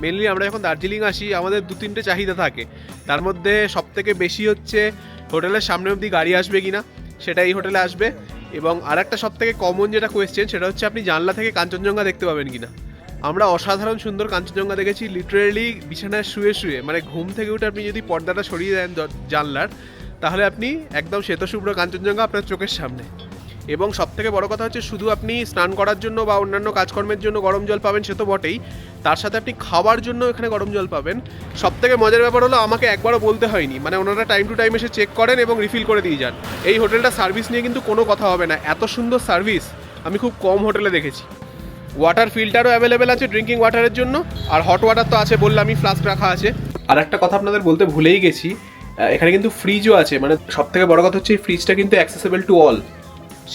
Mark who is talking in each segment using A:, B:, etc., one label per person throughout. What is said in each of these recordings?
A: Mainly আমরা যখন দার্জিলিং আসি আমাদের 2-3টে চাহিদা থাকে। তার মধ্যে সবথেকে বেশি হচ্ছে হোটেলের সামনে অবধি গাড়ি আসবে কিনা, সেটা এই হোটেলে আসবে। এবং আরেকটা সবথেকে কমন যেটা কোয়েশ্চেন সেটা হচ্ছে আপনি জানলা থেকে কাঞ্চনজঙ্ঘা দেখতে পাবেন কিনা। আমরা অসাধারণ সুন্দর কাঞ্চনজঙ্ঘা দেখেছি লিটারেলি বিছানায় শুয়ে শুয়ে, মানে ঘুম থেকে উঠে আপনি যদি পর্দাটা সরিয়ে দেন জানলার, তাহলে আপনি একদম শ্বেতশুভ্র কাঞ্চনজঙ্ঘা আপনার চোখের সামনে। এবং সবথেকে বড় কথা হচ্ছে শুধু আপনি স্নান করার জন্য বা অন্যান্য কাজকর্মের জন্য গরম জল পাবেন সে তো বটেই, তার সাথে আপনি খাওয়ার জন্য এখানে গরম জল পাবেন। সবথেকে মজার ব্যাপার হলো আমাকে একবারও বলতে হয়নি, মানে ওনারা টাইম টু টাইম এসে চেক করেন এবং রিফিল করে দিয়ে যান। এই হোটেলটা সার্ভিস নিয়ে কিন্তু কোনো কথা হবে না, এত সুন্দর সার্ভিস আমি খুব কম হোটেলে দেখেছি। ওয়াটার ফিল্টারও অ্যাভেলেবেল আছে ড্রিঙ্কিং ওয়াটারের জন্য, আর হট ওয়াটার তো আছে বললামই, ফ্লাস্ক রাখা আছে। আর একটা কথা আপনাদের বলতে ভুলেই গেছি, এখানে কিন্তু ফ্রিজও আছে। মানে সবথেকে বড় কথা হচ্ছে এই ফ্রিজটা কিন্তু অ্যাক্সেসেবল টু অল।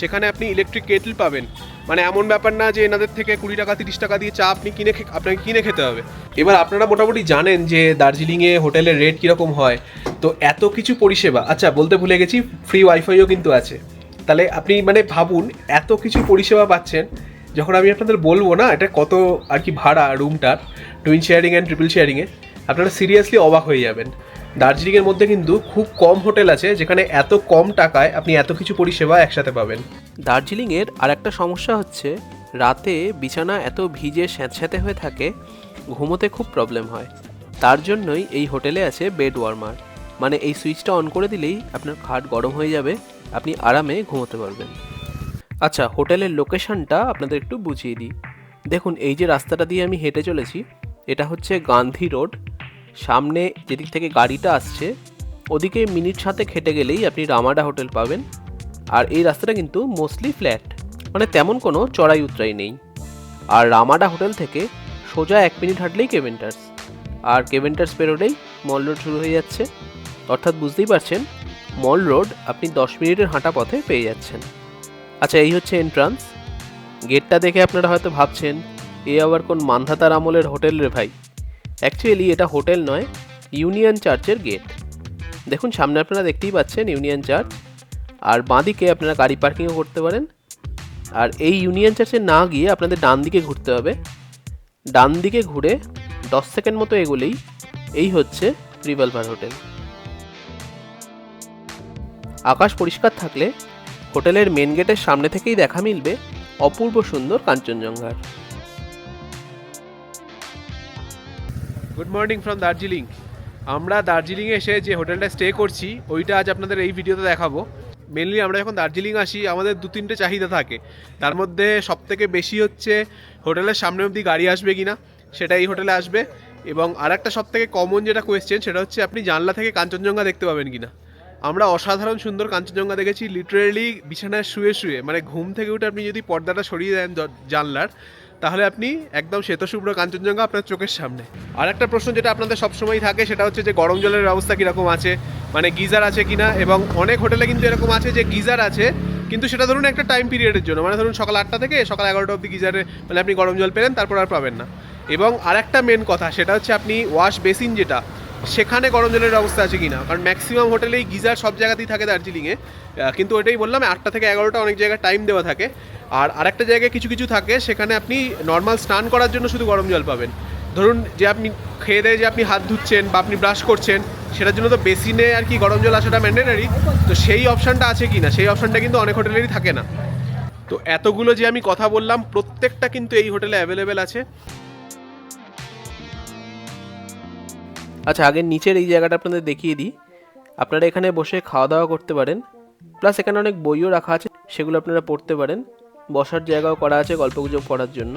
A: সেখানে আপনি ইলেকট্রিক কেটল পাবেন, মানে এমন ব্যাপার না যে এনাদের থেকে 20 টাকা 30 টাকা দিয়ে চা আপনি আপনাকে কিনে খেতে হবে। এবার আপনারা মোটামুটি জানেন যে দার্জিলিংয়ে হোটেলের রেট কীরকম হয়, তো এত কিছু পরিষেবা, আচ্ছা বলতে ভুলে গেছি, ফ্রি ওয়াইফাইও কিন্তু আছে। তাহলে আপনি মানে ভাবুন এত কিছু পরিষেবা পাচ্ছেন, যখন আমি আপনাদের বলবো না এটা কত আর কি ভাড়া রুমটার, টুইন শেয়ারিং অ্যান্ড ট্রিপল শেয়ারিংয়ে, আপনারা সিরিয়াসলি অবাক হয়ে যাবেন। দার্জিলিংয়ের মধ্যে কিন্তু খুব কম হোটেল আছে যেখানে এত কম টাকায় আপনি এত কিছু পরিষেবা একসাথে পাবেন।
B: দার্জিলিংয়ের আর একটা সমস্যা হচ্ছে রাতে বিছানা এত ভিজে স্যাঁতস্যাঁতে হয়ে থাকে, ঘুমোতে খুব প্রবলেম হয়। তার জন্যই এই হোটেলে আছে বেড ওয়ার্মার, মানে এই সুইচটা অন করে দিলেই আপনার খাট গরম হয়ে যাবে, আপনি আরামে ঘুমোতে পারবেন। আচ্ছা, হোটেলের লোকেশনটা আপনাদের একটু বুঝিয়ে দিই। দেখুন, এই যে রাস্তাটা দিয়ে আমি হেঁটে চলেছি এটা হচ্ছে গান্ধী রোড। সামনে যেদিক থেকে গাড়িটা আসছে ওদিকে মিনিট 7 হেঁটে গেলেই আপনি রামাডা হোটেল পাবেন। আর এই রাস্তাটা কিন্তু মোস্টলি ফ্ল্যাট, মানে তেমন কোনো চড়াই উতরাই নেই। আর রামাডা হোটেল থেকে সোজা 1 মিনিট হাঁটলেই কেভেন্টার্স, আর কেভেন্টার্স পেরোলেই মল রোড শুরু হয়ে যাচ্ছে। অর্থাৎ বুঝতেই পারছেন মল রোড আপনি 10 মিনিটের হাঁটা পথে পেয়ে যাচ্ছেন। আচ্ছা, এই হচ্ছে এন্ট্রান্স। গেটটা দেখে আপনারা হয়তো ভাবছেন এ আবার কোন মান্ধাতার আমলের হোটেল রে ভাই। অ্যাকচুয়ালি এটা হোটেল নয়, ইউনিয়ন চার্চের গেট। দেখুন সামনে আপনারা দেখতেই পাচ্ছেন ইউনিয়ন চার্চ, আর বাঁদিকে আপনারা গাড়ি পার্কিংও করতে পারেন। আর এই ইউনিয়ন চার্চে না গিয়ে আপনাদের ডান দিকে ঘুরতে হবে। ডান দিকে ঘুরে 10 সেকেন্ড মতো এগোলেই এই হচ্ছে রিভলভার হোটেল। আকাশ পরিষ্কার থাকলে হোটেলের মেন গেটের সামনে থেকেই দেখা মিলবে অপূর্ব সুন্দর কাঞ্চনজঙ্ঘার।
A: Good morning from Darjeeling. আমরা দার্জিলিংয়ে এসে যে হোটেলটা স্টে করছি ওইটা আজ আপনাদের এই ভিডিওতে দেখাবো। মেনলি আমরা যখন দার্জিলিং আসি আমাদের 2-3টে চাহিদা থাকে। তার মধ্যে সবথেকে বেশি হচ্ছে হোটেলের সামনে অবধি গাড়ি আসবে কিনা, সেটা এই হোটেলে আসবে। এবং আরেকটা সবথেকে কমন যেটা কোয়েশ্চেন সেটা হচ্ছে আপনি জানলা থেকে কাঞ্চনজঙ্ঘা দেখতে পাবেন কিনা। আমরা অসাধারণ সুন্দর কাঞ্চনজঙ্ঘা দেখেছি লিটারেলি বিছানায় শুয়ে শুয়ে, মানে ঘুম থেকে উঠে আপনি যদি পর্দাটা সরিয়ে দেন জানলার, তাহলে আপনি একদম শ্বেতশুভ্র কাঞ্চনজঙ্ঘা আপনার চোখের সামনে। আর একটা প্রশ্ন যেটা আপনাদের সবসময় থাকে সেটা হচ্ছে যে গরম জলের ব্যবস্থা কীরকম আছে, মানে গিজার আছে কিনা। এবং অনেক হোটেলে কিন্তু এরকম আছে যে গিজার আছে, কিন্তু সেটা ধরুন একটা টাইম পিরিয়ডের জন্য, মানে ধরুন সকাল 8টা থেকে সকাল 11টা অবধি গিজারে মানে আপনি গরম জল পেলেন, তারপর আর পাবেন না। এবং আরেকটা মেন কথা সেটা হচ্ছে আপনি ওয়াশ বেসিন যেটা, সেখানে গরম জলের ব্যবস্থা আছে কিনা। কারণ ম্যাক্সিমাম হোটেলেই গিজার সব জায়গাতেই থাকে দার্জিলিংয়ে, কিন্তু ওইটাই বললাম 8টা থেকে 11টা অনেক জায়গায় টাইম দেওয়া থাকে। আর আরেকটা জায়গায় কিছু কিছু থাকে সেখানে আপনি নর্মাল স্নান করার জন্য শুধু গরম জল পাবেন। ধরুন যে আপনি খেয়ে দিয়ে যে আপনি হাত ধুচ্ছেন বা আপনি ব্রাশ করছেন, সেটার জন্য তো বেসিনে আর কি গরম জল আসাটা ম্যান্ডেটারি। তো সেই অপশানটা আছে কি না, সেই অপশানটা কিন্তু অনেক হোটেলেরই থাকে না। তো এতগুলো যে আমি কথা বললাম প্রত্যেকটা কিন্তু এই হোটেলে অ্যাভেলেবেল আছে।
B: আচ্ছা, আগের নিচের এই জায়গাটা আপনাদের দেখিয়ে দিই। আপনারা এখানে বসে খাওয়া দাওয়া করতে পারেন, প্লাস এখানে অনেক বইও রাখা আছে, সেগুলো আপনারা পড়তে পারেন। বসার জায়গাও করা আছে গল্পগুজব করার জন্য।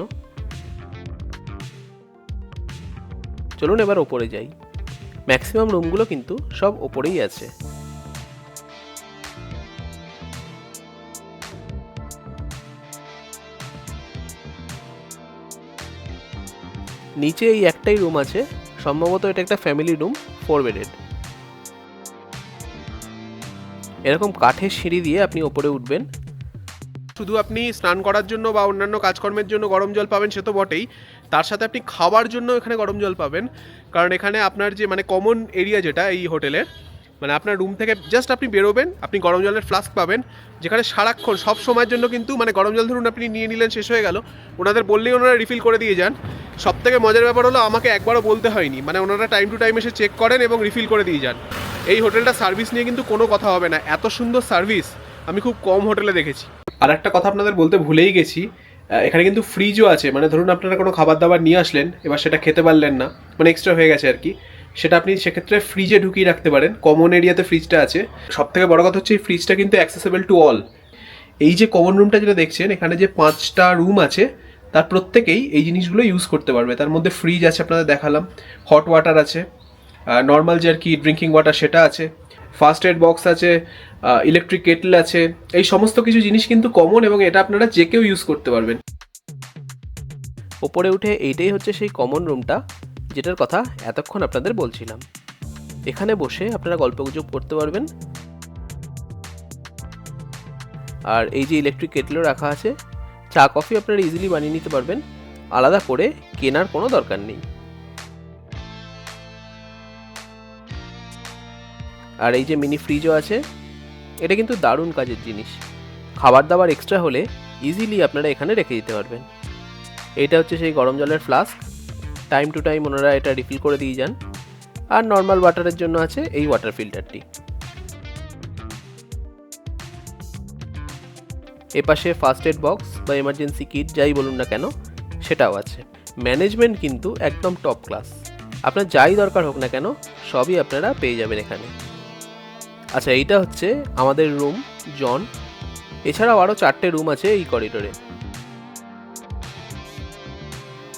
B: চলুন এবার ওপরে যাই। ম্যাক্সিমাম রুমগুলো কিন্তু সব ওপরেই আছে। নিচে এই একটাই রুম আছে, সম্ভবত এটা একটা ফ্যামিলি রুম, 4 বেডেড। এরকম কাঠের সিঁড়ি দিয়ে আপনি ওপরে উঠবেন।
A: শুধু আপনি স্নান করার জন্য বা অন্যান্য কাজকর্মের জন্য গরম জল পাবেন সে তো বটেই, তার সাথে আপনি খাওয়ার জন্য এখানে গরম জল পাবেন। কারণ এখানে আপনার যে মানে কমন এরিয়া যেটা এই হোটেলের, মানে আপনার রুম থেকে জাস্ট আপনি বেরোবেন, আপনি গরম জলের ফ্লাস্ক পাবেন, যেখানে সারাক্ষণ সব সময়ের জন্য কিন্তু মানে গরম জল ধরুন আপনি নিয়ে নিলেন, শেষ হয়ে গেল, ওনাদের বললেই ওনারা রিফিল করে দিয়ে যান। সব থেকে মজার ব্যাপার হলো আমাকে একবারও বলতে হয়নি, মানে ওনারা টাইম টু টাইম এসে চেক করেন এবং রিফিল করে দিয়ে যান। এই হোটেলটা সার্ভিস নিয়ে কিন্তু কোনো কথা হবে না, এত সুন্দর সার্ভিস আমি খুব কম হোটেলে দেখেছি। আর একটা কথা আপনাদের বলতে ভুলেই গেছি, এখানে কিন্তু ফ্রিজও আছে, মানে ধরুন আপনারা কোনো খাবার দাবার নিয়ে আসলেন, এবার সেটা খেতে পারলেন না, মানে এক্সট্রা হয়ে গেছে আর কি, সেটা আপনি সেক্ষেত্রে ফ্রিজে ঢুকিয়ে রাখতে পারেন। কমন এরিয়াতে ফ্রিজটা আছে। সব থেকে বড় কথা হচ্ছে এই ফ্রিজটা কিন্তু অ্যাক্সেসেবল টু অল। এই যে কমন রুমটা যেটা দেখছেন, এখানে যে 5টা রুম আছে তার প্রত্যেকেই এই জিনিসগুলো ইউজ করতে পারবে। তার মধ্যে ফ্রিজ আছে, আপনাদের দেখালাম, হট ওয়াটার আছে, নর্মাল যে আর কি ড্রিঙ্কিং ওয়াটার সেটা আছে, ফার্স্ট এড বক্স আছে, ইলেকট্রিক কেটল আছে। এই সমস্ত কিছু জিনিস কিন্তু কমন এবং এটা আপনারা যে কেউ ইউজ করতে পারবেন।
B: ওপরে উঠে এইটাই হচ্ছে সেই কমন রুমটা যেটার কথা এতক্ষণ আপনাদের বলছিলাম। এখানে বসে আপনারা গল্পগুজব করতে পারবেন। আর এই যে ইলেকট্রিক কেটলও রাখা আছে, চা কফি আপনারা ইজিলি বানিয়ে নিতে পারবেন, আলাদা করে কেনার কোনো দরকার নেই। আর এই যে মিনি ফ্রিজও আছে, এটা কিন্তু দারুণ কাজের জিনিস। খাবার দাবার এক্সট্রা হলে ইজিলি আপনারা এখানে রেখে দিতে পারবেন। এইটা হচ্ছে সেই গরম জলের ফ্লাস্ক, টাইম টু টাইম ওনারা এটা রিফিল করে দিয়ে যান। আর নর্মাল ওয়াটারের জন্য আছে এই ওয়াটার ফিল্টারটি। এপাশে ফার্স্ট এড বক্স বা এমার্জেন্সি কিট যাই বলুন না কেন সেটাও আছে। ম্যানেজমেন্ট কিন্তু একদম টপ ক্লাস, আপনার যাই দরকার হোক না কেন সবই আপনারা পেয়ে যাবেন এখানে। আচ্ছা, এইটা হচ্ছে আমাদের রুম জন। এছাড়াও আরও 4টে রুম আছে এই করিডোরে।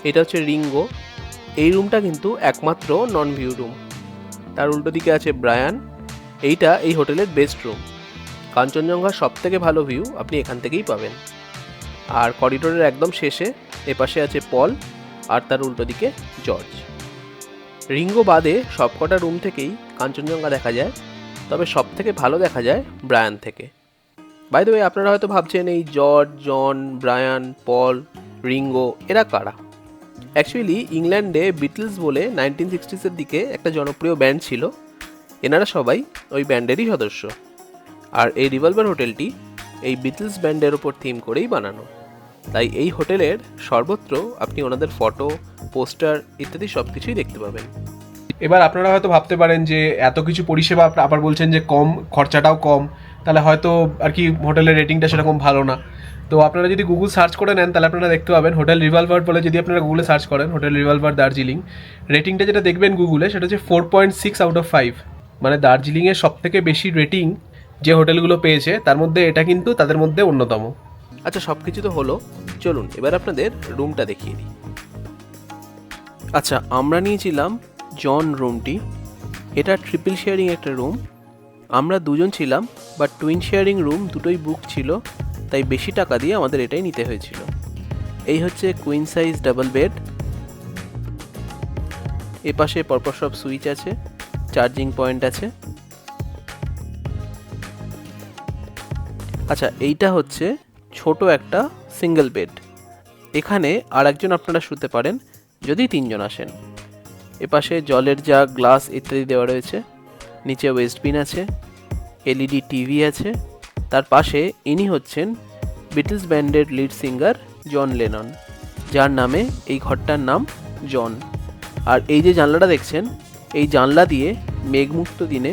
B: এটা হচ্ছে রিঙ্গো। এই রুমটা কিন্তু একমাত্র নন ভিউ রুম। তার উল্টো দিকে আছে ব্রায়ান। এইটা এই হোটেলের বেস্ট রুম। কাঞ্চনজঙ্ঘার সব থেকে ভালো ভিউ আপনি এখান থেকেই পাবেন। আর করিডোরের একদম শেষে এপাশে আছে পল, আর তার উল্টো দিকে জর্জ। রিঙ্গো বাদে সবকটা রুম থেকেই কাঞ্চনজঙ্ঘা দেখা যায়, তবে সব থেকে ভালো দেখা যায় ব্রায়ান থেকে। বাই দ্য ওয়ে, আপনারা হয়তো ভাবছেন এই জর্জ, জন, ব্রায়ান, পল, রিঙ্গো এরা কারা? অ্যাকচুয়ালি ইংল্যান্ডে বিটলস বলে 1960s দিকে একটা জনপ্রিয় ব্যান্ড ছিল, এনারা সবাই ওই ব্যান্ডেরই সদস্য। আর এই রিভলভার হোটেলটি এই বিটলস ব্যান্ডের ওপর থিম করেই বানানো, তাই এই হোটেলের সর্বত্র আপনি ওনাদের ফটো, পোস্টার ইত্যাদি সব কিছুই দেখতে পাবেন।
A: এবার আপনারা হয়তো ভাবতে পারেন যে এত কিছু পরিষেবা, আবার বলছেন যে কম, খরচাটাও কম, তাহলে হয়তো আর কি হোটেলের রেটিংটা সেরকম ভালো না। তো আপনারা যদি গুগল সার্চ করে নেন তাহলে আপনারা দেখতে পাবেন হোটেল রিভলভার বলে, যদি আপনারা গুগলে সার্চ করেন হোটেল রিভলভার দার্জিলিং, রেটিংটা যেটা দেখবেন গুগলে সেটা হচ্ছে 4.6 আউট অফ 5। মানে দার্জিলিংয়ের সব থেকে বেশি রেটিং যে হোটেলগুলো পেয়েছে তার মধ্যে এটা কিন্তু তাদের মধ্যে অন্যতম।
B: আচ্ছা, সব কিছু তো হলো, চলুন এবার আপনাদের রুমটা দেখিয়ে দিই। আচ্ছা, আমরা নিয়েছিলাম জন রুমটি। এটা ট্রিপল শেয়ারিং একটা রুম। আমরা দুজন ছিলাম, বাট টুইন শেয়ারিং রুম দুটোই বুক ছিল, তাই বেশি টাকা দিয়ে আমাদের এটাই নিতে হয়েছিল। এই হচ্ছে কুইন সাইজ ডাবল বেড। এপাশে পরপর সব সুইচ আছে, চার্জিং পয়েন্ট আছে। আচ্ছা, এইটা হচ্ছে ছোট একটা সিঙ্গেল বেড। এখানে আর একজন আপনারা শুতে পারেন যদি 3 জন আসেন। এপাশে জলের জাগ, গ্লাস ইত্যাদি দেওয়া রয়েছে। নিচে ওয়েস্টবিন আছে, এলইডি টিভি আছে। তার পাশে ইনি হচ্ছেন বিটলস ব্যান্ডের লিড সিঙ্গার জন লেনন, যার নামে এই ঘরটার নাম জন। আর এই যে জানলাটা দেখছেন, এই জানলা দিয়ে মেঘমুক্ত দিনে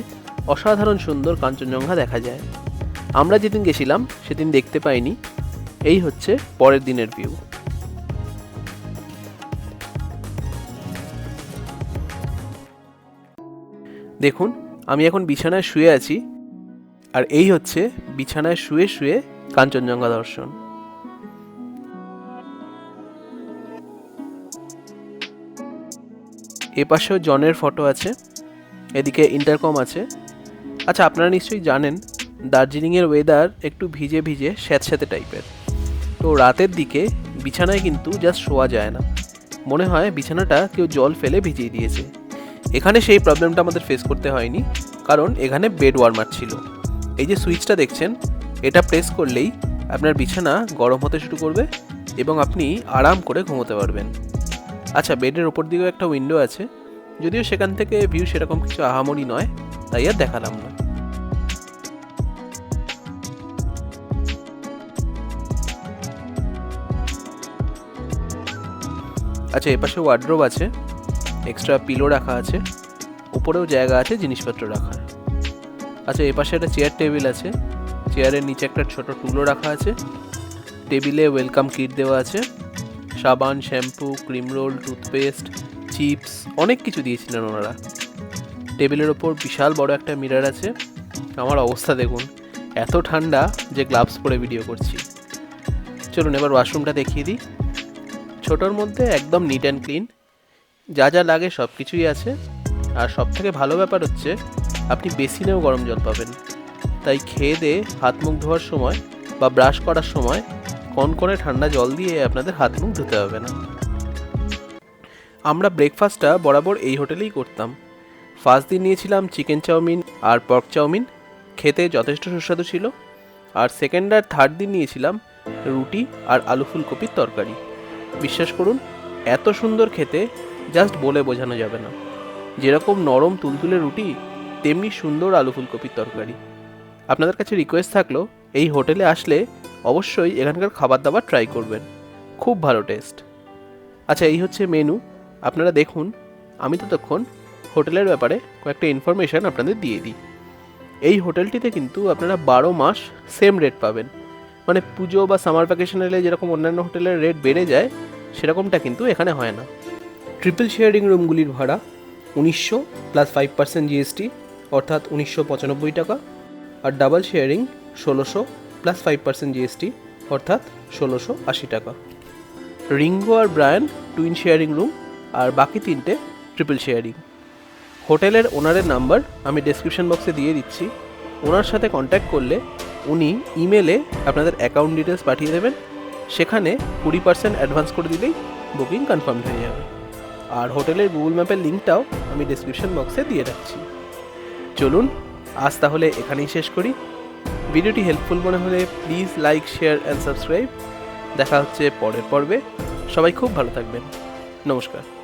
B: অসাধারণ সুন্দর কাঞ্চনজঙ্ঘা দেখা যায়। আমরা যেদিন গেছিলাম সেদিন দেখতে পাইনি। এই হচ্ছে পরের দিনের ভিউ। দেখুন, আমি এখন বিছানায় শুয়ে আছি, আর এই হচ্ছে বিছানায় শুয়ে শুয়ে কাঞ্চনজঙ্ঘা দর্শন। এপাশেও জনের ফটো আছে, এদিকে ইন্টারকম আছে। আচ্ছা, আপনারা নিশ্চয়ই জানেন দার্জিলিংয়ের ওয়েদার একটু ভিজে ভিজে স্যাঁতস্যাঁতে টাইপের। তো রাতের দিকে বিছানায় কিন্তু জাস্ট শোয়া যায় না, মনে হয় বিছানাটা কেউ জল ফেলে ভিজিয়ে দিয়েছে। এখানে সেই প্রবলেমটা আমাদের ফেস করতে হয়নি, কারণ এখানে বেড ওয়ার্মার ছিল। এই যে সুইচটা দেখছেন, এটা প্রেস করলেই আপনার বিছানা গরম হতে শুরু করবে এবং আপনি আরাম করে ঘুমোতে পারবেন। আচ্ছা, বেডের ওপর দিকেও একটা উইন্ডো আছে, যদিও সেখান থেকে ভিউ সেরকম কিছু আহামরি নয়, তাই আর দেখালাম না। আচ্ছা, এপাশে ওয়ার্ড্রোব আছে, এক্সট্রা পিলো রাখা আছে, উপরেও জায়গা আছে জিনিসপত্র রাখার। আচ্ছা, এপাশে একটা চেয়ার টেবিল আছে, চেয়ারের নিচে একটা ছোট টুলও রাখা আছে, টেবিলে ওয়েলকাম কিট দেওয়া আছে, সাবান, shampoo, cream roll, toothpaste, chips, অনেক কিছু দিয়েছিলেন ওনারা। টেবিলের ওপর বিশাল বড় একটা মিরর আছে। আমার অবস্থা দেখুন, এত ঠান্ডা যে গ্লাভস পরে ভিডিও করছি। চলুন এবার ওয়াশরুমটা দেখিয়ে দিই। ছোটোর মধ্যে একদম নিট অ্যান্ড ক্লিন, যা যা লাগে সব কিছুই আছে। আর সব থেকে ভালো ব্যাপার হচ্ছে আপনি বেসিনেও গরম জল পাবেন, তাই খেয়ে দিয়ে হাত মুখ ধোয়ার সময় বা ব্রাশ করার সময় কনকনে ঠান্ডা জল দিয়ে আপনাদের হাত মুখ ধুতে হবে না। আমরা ব্রেকফাস্টটা বরাবর এই হোটেলেই করতাম। ফার্স্ট দিন নিয়েছিলাম চিকেন চাউমিন আর পর্ক চাউমিন, খেতে যথেষ্ট সুস্বাদু ছিল। আর সেকেন্ড আর থার্ড দিন নিয়েছিলাম রুটি আর আলু ফুলকপির তরকারি। বিশ্বাস করুন, এত সুন্দর খেতে জাস্ট বলে বোঝানো যাবে না। যেরকম নরম তুলতুলে রুটি, তেমনি সুন্দর আলু ফুলকপির তরকারি। আপনাদের কাছে রিকোয়েস্ট থাকলো, এই হোটেলে আসলে অবশ্যই এখানকার খাবার দাবার ট্রাই করবেন, খুব ভালো টেস্ট। আচ্ছা, এই হচ্ছে মেনু, আপনারা দেখুন। আমি ততক্ষণ হোটেলের ব্যাপারে কয়েকটা ইনফরমেশান আপনাদের দিয়ে দিই। এই হোটেলটিতে কিন্তু আপনারা 12 মাস সেম রেট পাবেন। মানে পুজো বা সামার ভ্যাকেশন এলে যেরকম অন্যান্য হোটেলের রেট বেড়ে যায়, সেরকমটা কিন্তু এখানে হয় না। ট্রিপল শেয়ারিং রুমগুলির ভাড়া 1900 প্লাস 5% জিএসটি, অর্থাৎ 1995 টাকা। আর ডাবল শেয়ারিং 1600 প্লাস 5% জিএসটি, অর্থাৎ 1680 টাকা। রিঙ্গো আর ব্রায়ান টুইন শেয়ারিং রুম, আর বাকি 3টে ট্রিপল শেয়ারিং। হোটেলের ওনারের নাম্বার আমি ডেসক্রিপশন বক্সে দিয়ে দিচ্ছি। ওনার সাথে কন্ট্যাক্ট করলে উনি ইমেলে আপনাদের অ্যাকাউন্ট ডিটেলস পাঠিয়ে দেবেন। সেখানে 20% অ্যাডভান্স করে দিলেই বুকিং কনফার্ম হয়ে যাবে। আর হোটেলের গুগল ম্যাপের লিঙ্কটাও আমি ডেসক্রিপশন বক্সে দিয়ে রাখছি। চলুন আজ তাহলে এখানেই শেষ করি। ভিডিওটি হেল্পফুল মনে হলে please like, share and subscribe. দেখা হচ্ছে পরের পর্বে। সবাই খুব ভালো থাকবেন। নমস্কার।